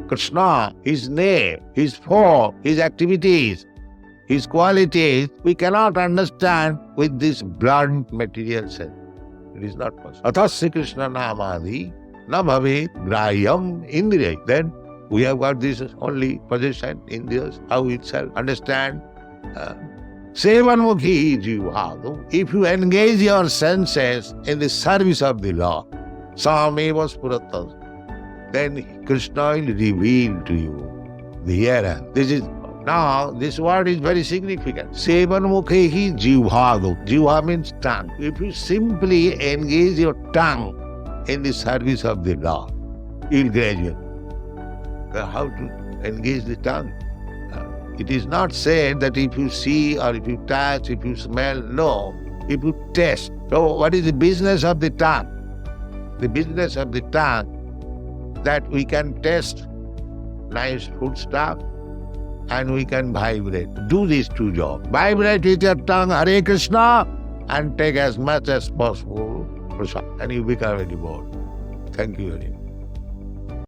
Krishna, His name, His form, His activities, His qualities, we cannot understand with this blunt material sense. It is not possible. Athasya Krishna namadi na bhave grayam indriya. Then we have got this only possession, indriyas, how it shall understand. Sevanmukhi jivadu. If you engage your senses in the service of the Lord, sameva spuratas, then Krishna will reveal to you the hereafter. This word is very significant. Sevanmukhi jivadu. Jiva means tongue. If you simply engage your tongue in the service of the Lord, you will graduate. How to engage the tongue? It is not said that if you see or if you touch, if you smell, no. If you taste. So what is the business of the tongue? The business of the tongue, that we can taste nice foodstuff and we can vibrate. Do these two jobs. Vibrate with your tongue, Hare Krishna, and take as much as possible, and you become a devotee. Thank you very much.